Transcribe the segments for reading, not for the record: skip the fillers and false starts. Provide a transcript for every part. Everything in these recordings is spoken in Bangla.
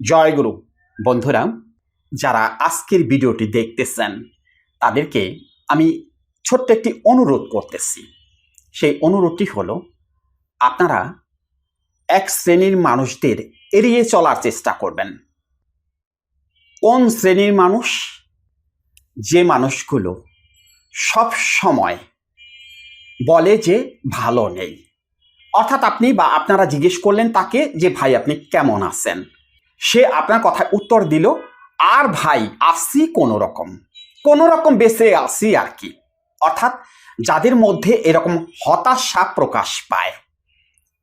জয়গুরু বন্ধুরা, যারা আজকের ভিডিওটি দেখতেছেন তাদেরকে আমি ছোট্ট একটি অনুরোধ করতেছি। সেই অনুরোধটি হলো, আপনারা এক শ্রেণীর মানুষদের এড়িয়ে চলার চেষ্টা করবেন। কোন শ্রেণীর মানুষ? যে মানুষগুলো সব সময় বলে যে ভালো নেই। অর্থাৎ আপনি বা আপনারা জিজ্ঞেস করলেন তাকে যে ভাই আপনি কেমন আছেন, সে আপনার কথায় উত্তর দিল আর ভাই আসি কোনো রকম বেঁচে আসি আর কি। অর্থাৎ যাদের মধ্যে এরকম হতাশা প্রকাশ পায়,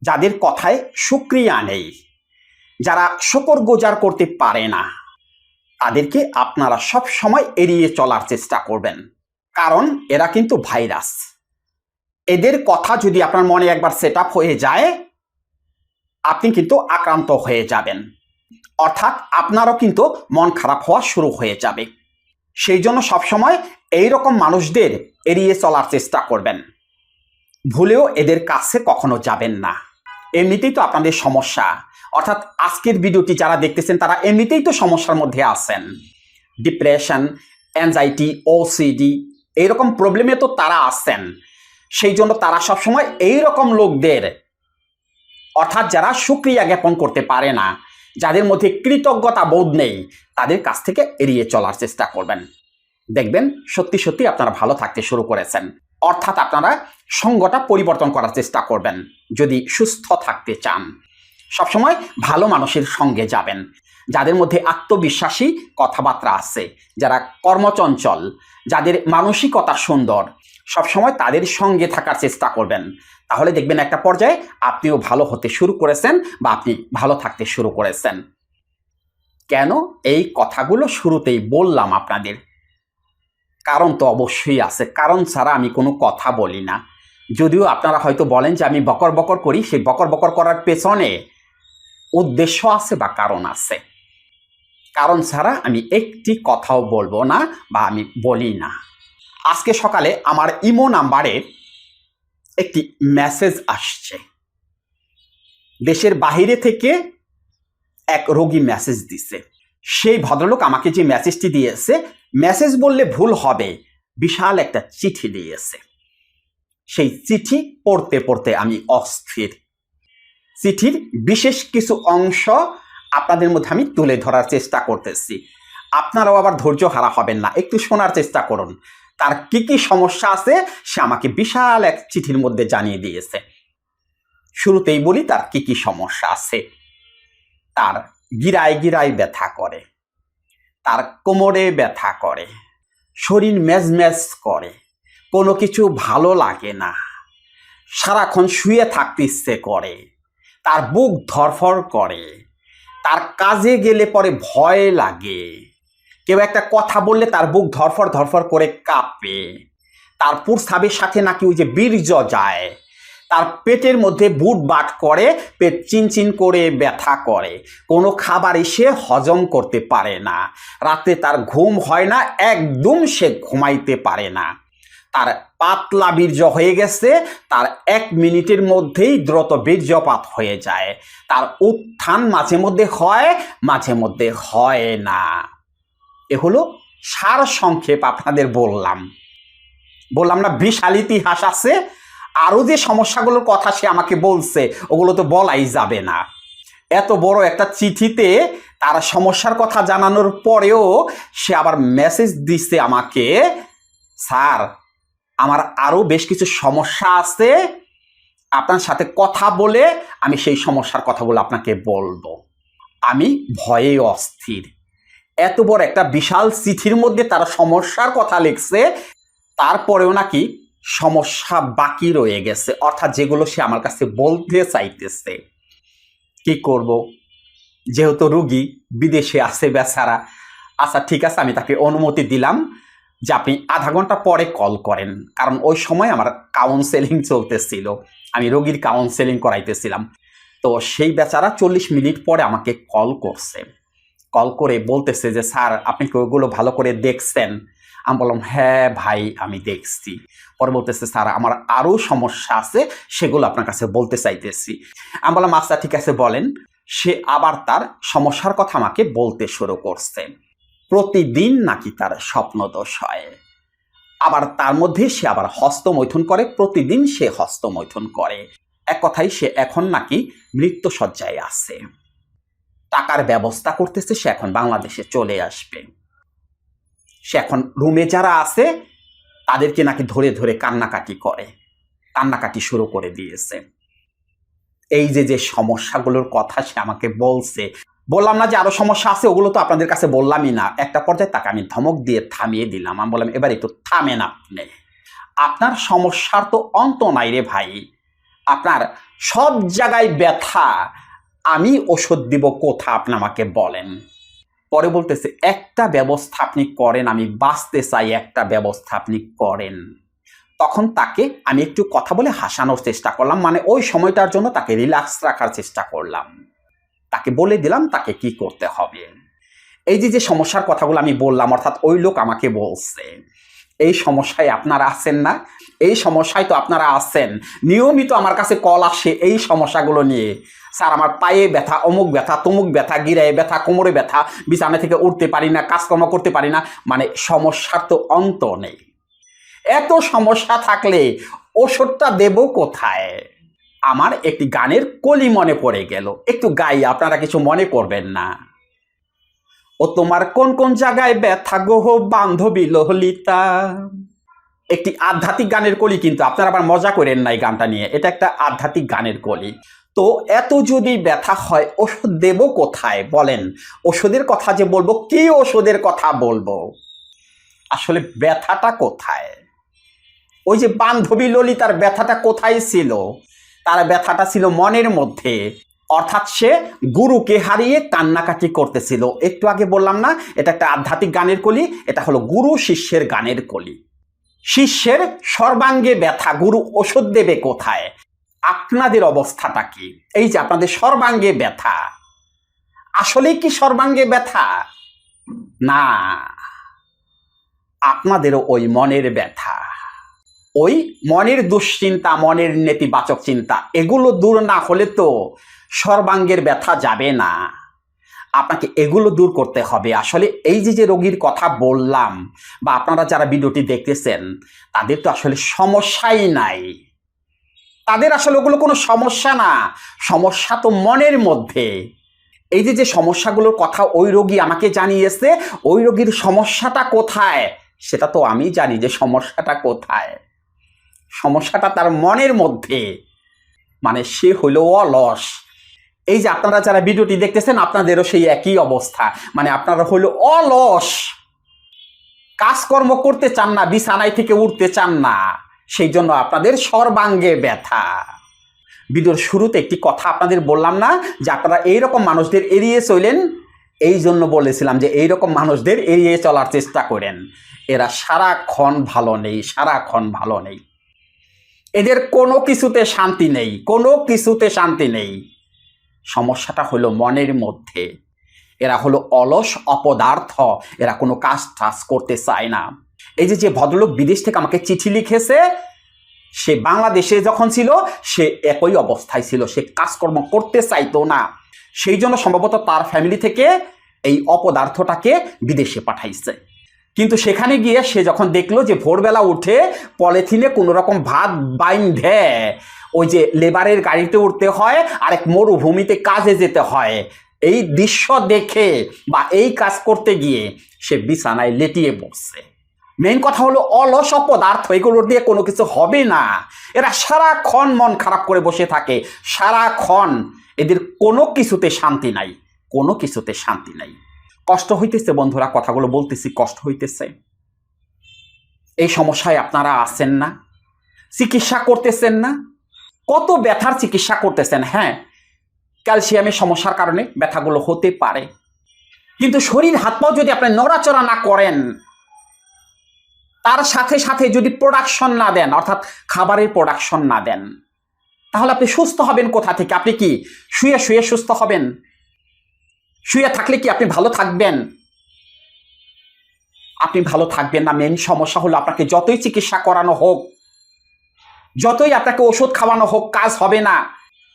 যাদের কথায় শুকরিয়া নেই, যারা শুকর গুজার করতে পারে না, তাদেরকে আপনারা সব সময় এড়িয়ে চলার চেষ্টা করবেন। কারণ এরা কিন্তু ভাইরাস। এদের কথা যদি আপনার মনে একবার সেট আপ হয়ে যায়, আপনি কিন্তু আক্রান্ত হয়ে যাবেন। অর্থাৎ আপনারও কিন্তু মন খারাপ হওয়া শুরু হয়ে যাবে। সেই জন্য সবসময় এইরকম মানুষদের এড়িয়ে চলার চেষ্টা করবেন। ভুলেও এদের কাছে কখনো যাবেন না। এমনিতেই তো আপনাদের সমস্যা, অর্থাৎ আজকের ভিডিওটি যারা দেখতেছেন তারা এমনিতেই তো সমস্যার মধ্যে আছেন। ডিপ্রেশন, অ্যাংজাইটি, ওসিডি এইরকম প্রবলেমে তো তারা আছেন। সেই জন্য তারা সবসময় এইরকম লোকদের, অর্থাৎ যারা শুকরিয়া জ্ঞাপন করতে পারে না, যাদের মধ্যে কৃতজ্ঞতা বোধ নেই, তাদের কাছ থেকে এড়িয়ে চলার চেষ্টা করবেন। দেখবেন সত্যি সত্যি আপনারা ভালো থাকতে শুরু করেছেন। অর্থাৎ আপনারা সঙ্গটা পরিবর্তন করার চেষ্টা করবেন যদি সুস্থ থাকতে চান। সবসময় ভালো মানুষের সঙ্গে যাবেন, যাদের মধ্যে আত্মবিশ্বাসী কথাবার্তা আছে, যারা কর্মচঞ্চল, যাদের মানসিকতা সুন্দর, সবসময় তাদের সঙ্গে থাকার চেষ্টা করবেন। তাহলে দেখবেন একটা পর্যায়ে আপনিও ভালো হতে শুরু করেছেন বা আপনি ভালো থাকতে শুরু করেছেন। কেন এই কথাগুলো শুরুতেই বললাম আপনাদের? কারণ তো অবশ্যই আছে, কারণ ছাড়া আমি কোনো কথা বলি না। যদিও আপনারা হয়তো বলেন যে আমি বকর বকর করি, সেই বকর বকর করার পেছনে উদ্দেশ্য আছে বা কারণ আছে। কারণ ছাড়া আমি একটি কথাও বলবো না বা আমি বলি না। আজকে সকালে আমার ইমো নাম্বারে একটি মেসেজ আসছে। দেশের বাহিরে থেকে এক রোগী মেসেজ দিছে। সেই ভদ্রলোক আমাকে যে মেসেজটি দিয়েছে, মেসেজ বললে ভুল হবে, বিশাল একটা চিঠি দিয়েছে। সেই চিঠি পড়তে পড়তে আমি অস্থির। চিঠির বিশেষ কিছু অংশ আপনাদের মধ্যে আমি তুলে ধরার চেষ্টা করতেছি। আপনারাও আবার ধৈর্য হারা হবেন না, একটু শোনার চেষ্টা করুন। তার কি কি সমস্যা আছে সে আমাকে বিশাল এক চিঠির মধ্যে জানিয়ে দিয়েছে। শুরুতেই বলি তার কি কি সমস্যা আছে। তার গিরায় গিরায় ব্যথা করে, তার কোমরে ব্যথা করে, শরীর মেজমেজ করে, কোনো কিছু ভালো লাগে না, সারাক্ষণ শুয়ে থাকতে ইচ্ছে করে, তার বুক ধরফর করে, তার কাজে গেলে পরে ভয় লাগে, কেউ একটা কথা বললে তার বুক ধরফর ধরফর করে কাঁপে, তার প্রস্রাবের সাথে নাকি ওই যে বীর্য যায়, তার পেটের মধ্যে বুট বাট করে, পেট চিনচিন করে ব্যথা করে, কোনো খাবার এসে হজম করতে পারে না, রাতে তার ঘুম হয় না, একদম সে ঘুমাইতে পারে না, তার পাতলা বীর্য হয়ে গেছে, তার 1 মিনিটের মধ্যেই দ্রুত বীর্যপাত হয়ে যায়, তার উত্থান মাঝে মধ্যে হয়, মাঝে মধ্যে হয় না। এ হলো সার সংক্ষেপ আপনাদের বললাম না বিশাল ইতিহাস আছে। আরো যে সমস্যাগুলোর কথা সে আমাকে বলছে ওগুলো তো বলাই যাবে না। এত বড় একটা চিঠিতে তার সমস্যার কথা জানানোর পরেও সে আবার মেসেজ দিচ্ছে আমাকে, স্যার আমার আরো বেশ কিছু সমস্যা আছে, আপনার সাথে কথা বলে আমি সেই সমস্যার কথাগুলো আপনাকে বলবো। আমি ভয়ে অস্থির। এত বড় একটা বিশাল চিঠির মধ্যে তার সমস্যার কথা লিখছে, তারপরেও নাকি সমস্যা বাকি রয়ে গেছে, অর্থাৎ যেগুলো সে আমার কাছে বলতে চাইতেছে। কি করব, যেহেতু রুগী বিদেশে আছে বেচারা। আচ্ছা ঠিক আছে, আমি তাকে অনুমতি দিলাম যে আপনি আধা ঘন্টা পরে কল করেন, কারণ ওই সময় আমার কাউন্সেলিং চলতেছিল, আমি রোগীর কাউন্সেলিং করাইতেছিলাম। তো সেই বেচারা 40 মিনিট পরে আমাকে কল করছে। কল করে বলতেছে যে স্যার আপনি কি ওগুলো ভালো করে দেখছেন? আমি বললাম হ্যাঁ ভাই আমি দেখছি। পরে বলতেছে স্যার আমার আরও সমস্যা আছে, সেগুলো আপনার কাছে বলতে চাইতেছি। আমি বললাম আচ্ছা ঠিক আছে বলেন। সে আবার তার সমস্যার কথা আমাকে বলতে শুরু করছে। প্রতিদিন নাকি তার স্বপ্নদোষ হয়, আবার তার মধ্যে সে আবার হস্তমৈথুন করে, প্রতিদিন সে হস্তমৈথুন করে। এক কথায় সে এখন নাকি মৃত্যুশয্যায় আছে। টাকার ব্যবস্থা করতেছে, সে এখন বাংলাদেশে চলে আসবে। সে এখন রুমে যারা আছে তাদেরকে নাকি ধরে ধরে কান্নাকাটি শুরু করে দিয়েছে। এই যে সমস্যাগুলোর কথা সে আমাকে বলছে, বললাম না যে আরো সমস্যা আছে, ওগুলো তো আপনাদের কাছে বললামই না। একটা পর্যায়ে তাকে আমি ধমক দিয়ে থামিয়ে দিলাম। আমি বললাম, এবার একটু থামেন আপনি, আপনার সমস্যার তো অন্ত নাই রে ভাই, আপনার সব জায়গায় ব্যথা, আমি ওষুধ দিব কোথা, আপনি আমাকে বলেন। পরে বলতেছে, একটা ব্যবস্থা আপনি করেন, আমি বাঁচতে চাই, একটা ব্যবস্থা আপনি করেন। তখন তাকে আমি একটু কথা বলে হাসানোর চেষ্টা করলাম, মানে ওই সময়টার জন্য তাকে রিল্যাক্স রাখার চেষ্টা করলাম। তাকে বলে দিলাম তাকে কি করতে হবে। এই যে সমস্যার কথাগুলো আমি বললাম, অর্থাৎ ওই লোক আমাকে বলছে, এই সমস্যায় আপনারা আছেন না? এই সমস্যায় তো আপনারা আছেন, নিয়মিত আমার কাছে কল আসে এই সমস্যাগুলো নিয়ে। স্যার, আমার পায়ে ব্যথা, অমুক ব্যথা, তমুক ব্যথা, গিরায় ব্যথা, কোমরে ব্যথা, বিছানা থেকে উঠতে পারি না, কাজকর্ম করতে পারি না, মানে সমস্যার তো অন্ত নেই। এত সমস্যা থাকলে ওষুধটা দেব কোথায়? আমার একটি গানের কলি মনে পড়ে গেল, একটু গাই, আপনারা কিছু মনে করবেন না। ও তোমার কোন কোন জায়গায় ব্যথা গো বান্ধবী ললিতা। একটি আধ্যাত্মিক গানের কলি, কিন্তু আপনারা আবার মজা করেন না এই গানটা নিয়ে, এটা একটা আধ্যাত্মিক গানের কলি। তো এত যদি ব্যথা হয় ওষুধ দেব কোথায় বলেন? ওষুধের কথা যে বলবো, কি ওষুধের কথা বলবো? আসলে ব্যথাটা কোথায়? ওই যে বান্ধবী ললিতার ব্যথাটা কোথায় ছিল? তার ব্যথাটা ছিল মনের মধ্যে, অর্থাৎ সে গুরুকে হারিয়ে কান্নাকাটি করতেছিল। একটু আগে বললাম না, এটা একটা আধ্যাত্মিক গানের কলি, এটা হলো গুরু শিষ্যের গানের কলি। শিষ্যের সর্বাঙ্গে ব্যথা, গুরু ওষুধ দেবে কোথায়? আপনাদের অবস্থাটা কি? এই যে আপনাদের সর্বাঙ্গে ব্যথা, আসলে কি সর্বাঙ্গে ব্যথা? না, আপনাদেরও ওই মনের ব্যথা, ওই মনের দুশ্চিন্তা, মনের নেতিবাচক চিন্তা, এগুলো দূর না হলে তো সর্বাঙ্গের ব্যথা যাবে না। আপনাকে এগুলো দূর করতে হবে। আসলে এই যে রোগীর কথা বললাম, বা আপনারা যারা ভিডিওটি দেখতেছেন, তাদের তো আসলে সমস্যাই নাই, তাদের আসলে ওগুলো কোনো সমস্যা না, সমস্যা তো মনের মধ্যে। এই যে সমস্যাগুলোর কথা ওই রোগী আমাকে জানিয়েছে, ওই রোগীর সমস্যাটা কোথায় সেটা তো আমি জানি যে সমস্যাটা কোথায়। সমস্যাটা তার মনের মধ্যে, মানে সে হলো অলস। এই যে আপনারা যারা ভিডিওটি দেখতেছেন, আপনাদেরও সেই একই অবস্থা, মানে আপনারা হলো অলস, কাজকর্ম করতে চান না, বিছানায় থেকে উঠতে চান না, সেই জন্য আপনাদের সর্বাঙ্গে ব্যথা। ভিডিওর শুরুতে একটি কথা আপনাদের বললাম না যে আপনারা এইরকম মানুষদের এড়িয়ে চলেন? এই জন্য বলেছিলাম যে এইরকম মানুষদের এড়িয়ে চলার চেষ্টা করেন। এরা সারাক্ষণ ভালো নেই, সারাক্ষণ ভালো নেই, এদের কোনো কিছুতে শান্তি নেই, কোনো কিছুতে শান্তি নেই। সমস্যাটা হলো মনের মধ্যে। এরা হলো অলস অপদার্থ, এরা কোনো কাজ টাজ করতে চায় না। এই যে ভদ্রলোক বিদেশ থেকে আমাকে চিঠি লিখেছে, সে বাংলাদেশে যখন ছিল সে একই অবস্থায় ছিল, সে কাজকর্ম করতে চাইতো না। সেই জন্য সম্ভবত তার ফ্যামিলি থেকে এই অপদার্থটাকে বিদেশে পাঠাইছে। কিন্তু সেখানে গিয়ে সে যখন দেখলো যে ভোরবেলা উঠে পলিথিনে কোনো রকম ভাত বাইন্ধে ওই যে লেবারের গাড়িতে উঠতে হয়, আরেক মরুভূমিতে কাজে যেতে হয়, এই দৃশ্য দেখে বা এই কাজ করতে গিয়ে সে বিছানায় লেটিয়ে পড়ছে। মেইন কথা হলো অলস অপদার্থ, এগুলোর দিয়ে কোনো কিছু হবে না। এরা সারাক্ষণ মন খারাপ করে বসে থাকে, সারাক্ষণ এদের কোনো কিছুতে শান্তি নাই, কোনো কিছুতে শান্তি নাই। কষ্ট হইতেছে বন্ধুরা, কথাগুলো বলতেছি, কষ্ট হইতেছে। এই সমস্যায় আপনারা আছেন না? চিকিৎসা করতেছেন না? কত ব্যথার চিকিৎসা করতেছেন। হ্যাঁ, ক্যালসিয়ামের সমস্যার কারণে ব্যথাগুলো হতে পারে, কিন্তু শরীর হাত পাও যদি আপনি নড়াচড়া না করেন, তার সাথে সাথে যদি প্রোডাকশন না দেন, অর্থাৎ খাবারের প্রোডাকশন না দেন, তাহলে আপনি সুস্থ হবেন কোথা থেকে? আপনি কি শুয়ে শুয়ে সুস্থ হবেন? শুয়ে থাকলে কি আপনি ভালো থাকবেন? আপনি ভালো থাকবেন না। মেন সমস্যা হলো আপনাকে যতই চিকিৎসা করানো হোক, যতই আপনাকে ওষুধ খাওয়ানো হোক, কাজ হবে না।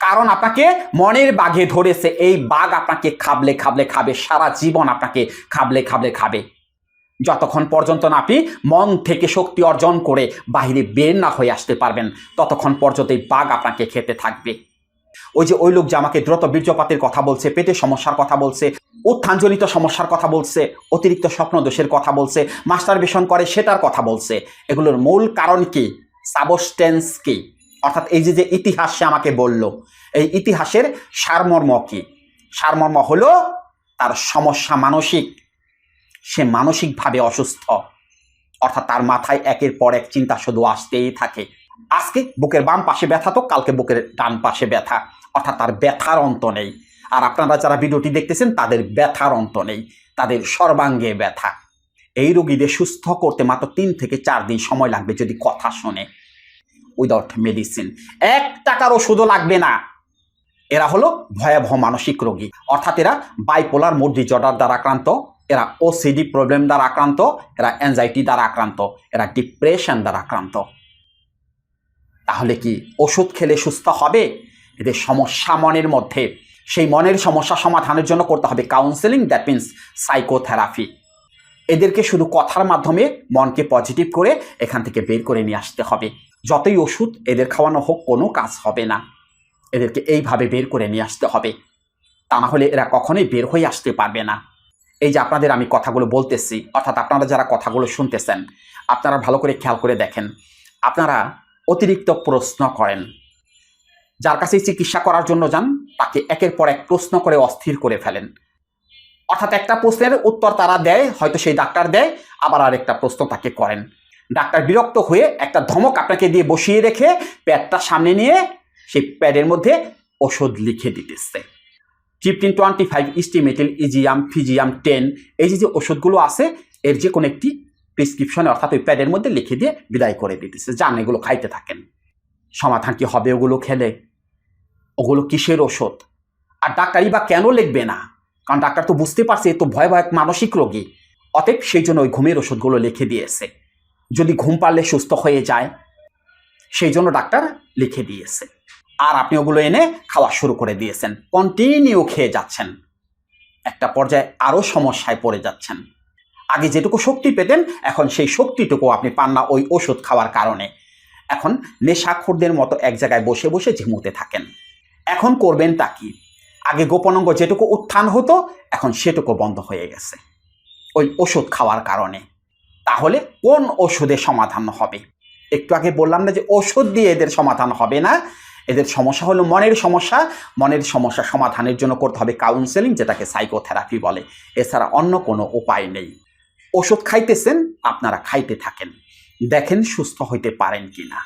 কারণ আপনাকে মনের বাঘে ধরেছে। এই বাঘ আপনাকে খাবলে খাবলে খাবে, সারা জীবন আপনাকে খাবলে খাবলে খাবে। যতক্ষণ পর্যন্ত না আপনি মন থেকে শক্তি অর্জন করে বাইরে বের না হয়ে আসতে পারবেন, ততক্ষণ পর্যন্ত এই বাঘ আপনাকে খেতে থাকবে। ওই লোক যে আমাকে দ্রুত বীর্যপাতের কথা বলছে, পেটের সমস্যার কথা বলছে, উত্থানজনিত সমস্যার কথা বলছে, অতিরিক্ত স্বপ্ন দোষের কথা বলছে, মাস্টারবেশন করে সেটার কথা বলছে, এগুলোর মূল কারণ কি? সাবস্টেন্স কি? অর্থাৎ এই যে ইতিহাস সে আমাকে বলল, এই ইতিহাসের সারমর্ম কি? সারমর্ম হলো তার সমস্যা মানসিক। সে মানসিকভাবে অসুস্থ, অর্থাৎ তার মাথায় একের পর এক চিন্তা শুধু আসতেই থাকে। আজকে বুকের বাম পাশে ব্যথা, তো কালকে বুকের ডান পাশে ব্যথা, অর্থাৎ তার ব্যথার অন্ত নেই। আর আপনারা যারা ভিডিওটি দেখতেছেন তাদের ব্যথার অন্ত নেই, তাদের সর্বাঙ্গে ব্যথা। এই রোগীদের সুস্থ করতে মাত্র 3 থেকে 4 দিন সময় লাগবে যদি কথা শোনে, উইদাউট মেডিসিন। 1 টাকার ওষুধও লাগবে না। এরা হলো ভয়াবহ মানসিক রোগী, অর্থাৎ এরা বাইপোলার মুড ডিসঅর্ডার দ্বারা আক্রান্ত, এরা ওসিডি প্রবলেম দ্বারা আক্রান্ত, এরা অ্যাংজাইটি দ্বারা আক্রান্ত, এরা ডিপ্রেশন দ্বারা আক্রান্ত। তাহলে কি ওষুধ খেলে সুস্থ হবে? এদের সমস্যা মনের মধ্যে। সেই মনের সমস্যা সমাধানের জন্য করতে হবে কাউন্সেলিং, দ্যাট মিনস সাইকোথেরাপি। এদেরকে শুধু কথার মাধ্যমে মনকে পজিটিভ করে এখান থেকে বের করে নিয়ে আসতে হবে। যতই ওষুধ এদের খাওয়ানো হোক, কোনো কাজ হবে না। এদেরকে এইভাবে বের করে নিয়ে আসতে হবে, তা না হলে এরা কখনোই বের হয়ে আসতে পারবে না। এই যে আপনাদের আমি কথাগুলো বলতেছি, অর্থাৎ আপনারা যারা কথাগুলো শুনতেছেন, আপনারা ভালো করে খেয়াল করে দেখেন। আপনারা অতিরিক্ত প্রশ্ন করেন। যার কাছে চিকিৎসা করার জন্য যান, তাকে একের পর এক প্রশ্ন করে অস্থির করে ফেলেন। অর্থাৎ একটা প্রশ্নের উত্তর তারা দেয়, হয়তো সেই ডাক্তার দেয়, আবার আরেকটা প্রশ্ন তাকে করেন। ডাক্তার বিরক্ত হয়ে একটা ধমক আপনাকে দিয়ে বসিয়ে রেখে প্যাডটা সামনে নিয়ে সেই প্যাডের মধ্যে ওষুধ লিখে দিতেছে। ট্রিপটিন 25, ইস্টিমেটিল, ইজিয়াম, ফিজিয়াম 10, এই যে ওষুধগুলো আছে, এর যে কোনো একটি প্রেসক্রিপশনে অর্থাৎ ওই প্যাডের মধ্যে লিখে দিয়ে বিদায় করে দিতেছে, যান এগুলো খাইতে থাকেন। সমাধান কি হবে ওগুলো খেলে? ওগুলো কিসের ওষুধ? আর ডাক্তারই বা কেন লিখবে না? কারণ ডাক্তার তো বুঝতে পারছে এ তো ভয়াবহ এক মানসিক রোগী, অতএব সেই জন্য ওই ঘুমের ওষুধগুলো লিখে দিয়েছে। যদি ঘুম পারলে সুস্থ হয়ে যায়, সেই জন্য ডাক্তার লিখে দিয়েছে। আর আপনি ওগুলো এনে খাওয়া শুরু করে দিয়েছেন, কন্টিনিউ খেয়ে যাচ্ছেন। একটা পর্যায়ে আরও সমস্যায় পড়ে যাচ্ছেন। আগে যেটুকু শক্তি পেতেন, এখন সেই শক্তিটুকু আপনি পান না ওই ওষুধ খাওয়ার কারণে। এখন নেশাখোরদের মতো এক জায়গায় বসে বসে ঝিমুতে থাকেন। এখন করবেনটা কি? আগে গোপন অঙ্গ যেটুকু উত্থান হতো, এখন সেটুকু বন্ধ হয়ে গেছে ওই ওষুধ খাওয়ার কারণে। তাহলে কোন ওষুধে সমাধান হবে? একটু আগে বললাম না যে ওষুধ দিয়ে এদের সমাধান হবে না। এদের সমস্যা হলো মনের সমস্যা। মনের সমস্যা সমাধানের জন্য করতে হবে কাউন্সেলিং, যেটাকে সাইকোথেরাপি বলে। এছাড়া অন্য কোনো উপায় নেই। ওষুধ খাইতেছেন, আপনারা খাইতে থাকেন, দেখেন সুস্থ হইতে পারেন কিনা।